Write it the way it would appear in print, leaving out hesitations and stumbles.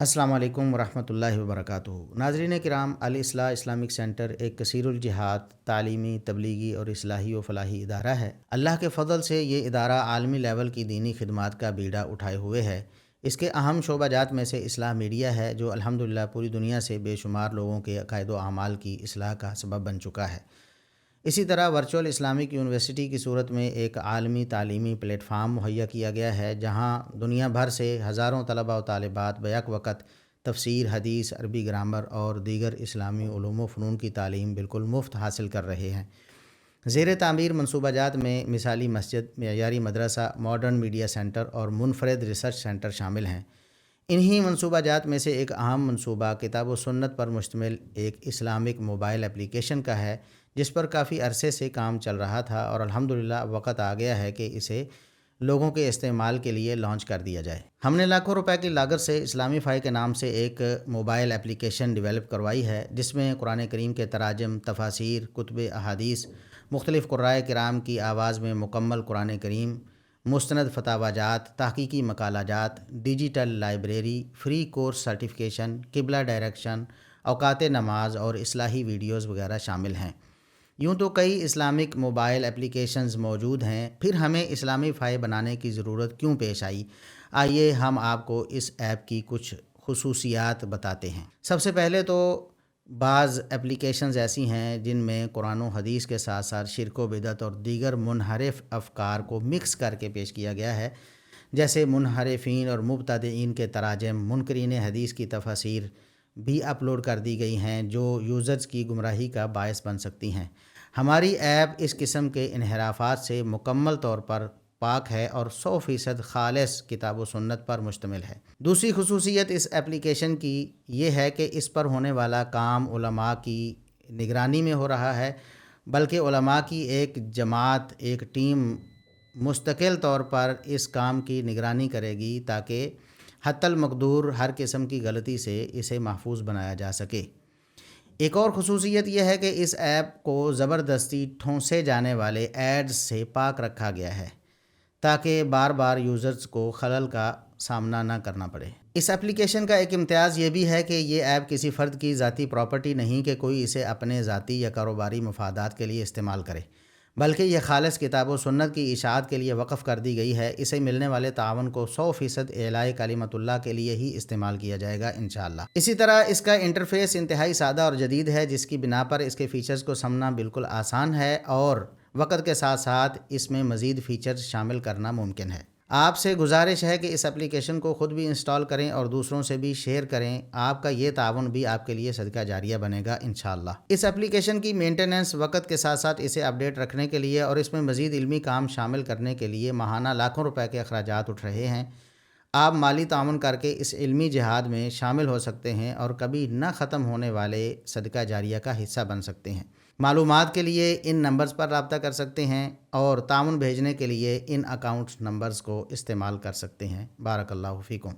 السلام علیکم ورحمۃ اللہ وبرکاتہ۔ ناظرین کرام، الاصلاح اسلامک سینٹر ایک کثیر الجہات تعلیمی، تبلیغی اور اصلاحی و فلاحی ادارہ ہے۔ اللہ کے فضل سے یہ ادارہ عالمی لیول کی دینی خدمات کا بیڑا اٹھائے ہوئے ہے۔ اس کے اہم شعبہ جات میں سے اصلاح میڈیا ہے، جو الحمدللہ پوری دنیا سے بے شمار لوگوں کے عقائد و اعمال کی اصلاح کا سبب بن چکا ہے۔ اسی طرح ورچوئل اسلامک یونیورسٹی کی صورت میں ایک عالمی تعلیمی پلیٹ فارم مہیا کیا گیا ہے، جہاں دنیا بھر سے ہزاروں طلباء و طالبات بیک وقت تفسیر، حدیث، عربی گرامر اور دیگر اسلامی علوم و فنون کی تعلیم بالکل مفت حاصل کر رہے ہیں۔ زیر تعمیر منصوبہ جات میں مثالی مسجد، معیاری مدرسہ، ماڈرن میڈیا سینٹر اور منفرد ریسرچ سینٹر شامل ہیں۔ انہی منصوبہ جات میں سے ایک اہم منصوبہ کتاب و سنت پر مشتمل ایک اسلامک موبائل اپلیکیشن کا ہے، جس پر کافی عرصے سے کام چل رہا تھا اور الحمدللہ وقت آ گیا ہے کہ اسے لوگوں کے استعمال کے لیے لانچ کر دیا جائے۔ ہم نے لاکھوں روپے کی لاگت سے اسلامی فائی کے نام سے ایک موبائل اپلیکیشن ڈیولپ کروائی ہے، جس میں قرآن کریم کے تراجم، تفاسیر، کتب احادیث، مختلف قرائے کرام کی آواز میں مکمل قرآن کریم، مستند فتاوی جات، تحقیقی مقالہ جات، digital library, free course certification, قبلہ ڈائریکشن، اوقات نماز اور اصلاحی ویڈیوز وغیرہ شامل ہیں۔ یوں تو کئی اسلامک موبائل اپلیکیشنز موجود ہیں، پھر ہمیں اسلامی فائی بنانے کی ضرورت کیوں پیش آئی؟ آئیے ہم آپ کو اس ایپ کی کچھ خصوصیات بتاتے ہیں۔ سب سے پہلے تو بعض اپلیکیشنز ایسی ہیں جن میں قرآن و حدیث کے ساتھ ساتھ شرک و بدعت اور دیگر منحرف افکار کو مکس کر کے پیش کیا گیا ہے، جیسے منحرفین اور مبتدعین کے تراجم، منکرین حدیث کی تفاسیر بھی اپلوڈ کر دی گئی ہیں، جو یوزرز کی گمراہی کا باعث بن سکتی ہیں۔ ہماری ایپ اس قسم کے انحرافات سے مکمل طور پر پاک ہے اور 100% خالص کتاب و سنت پر مشتمل ہے۔ دوسری خصوصیت اس اپلیکیشن کی یہ ہے کہ اس پر ہونے والا کام علماء کی نگرانی میں ہو رہا ہے، بلکہ علماء کی ایک جماعت، ایک ٹیم مستقل طور پر اس کام کی نگرانی کرے گی، تاکہ حتی المقدور ہر قسم کی غلطی سے اسے محفوظ بنایا جا سکے۔ ایک اور خصوصیت یہ ہے کہ اس ایپ کو زبردستی ٹھونسے جانے والے ایڈز سے پاک رکھا گیا ہے، تاکہ بار بار یوزرز کو خلل کا سامنا نہ کرنا پڑے۔ اس اپلیکیشن کا ایک امتیاز یہ بھی ہے کہ یہ ایپ کسی فرد کی ذاتی پراپرٹی نہیں کہ کوئی اسے اپنے ذاتی یا کاروباری مفادات کے لیے استعمال کرے، بلکہ یہ خالص کتاب و سنت کی اشاعت کے لیے وقف کر دی گئی ہے۔ اسے ملنے والے تعاون کو 100% اعلاء کلمت اللہ کے لیے ہی استعمال کیا جائے گا انشاءاللہ۔ اسی طرح اس کا انٹرفیس انتہائی سادہ اور جدید ہے، جس کی بنا پر اس کے فیچرز کو سمجھنا بالکل آسان ہے اور وقت کے ساتھ ساتھ اس میں مزید فیچرز شامل کرنا ممکن ہے۔ آپ سے گزارش ہے کہ اس اپلیکیشن کو خود بھی انسٹال کریں اور دوسروں سے بھی شیئر کریں۔ آپ کا یہ تعاون بھی آپ کے لیے صدقہ جاریہ بنے گا انشاءاللہ۔ اس اپلیکیشن کی مینٹیننس وقت کے ساتھ ساتھ اسے اپڈیٹ رکھنے کے لیے اور اس میں مزید علمی کام شامل کرنے کے لیے ماہانہ لاکھوں روپے کے اخراجات اٹھ رہے ہیں۔ آپ مالی تعاون کر کے اس علمی جہاد میں شامل ہو سکتے ہیں اور کبھی نہ ختم ہونے والے صدقہ جاریہ کا حصہ بن سکتے ہیں۔ معلومات کے لیے ان نمبرز پر رابطہ کر سکتے ہیں اور تعاون بھیجنے کے لیے ان اکاؤنٹ نمبرز کو استعمال کر سکتے ہیں۔ بارک اللہ فیکم۔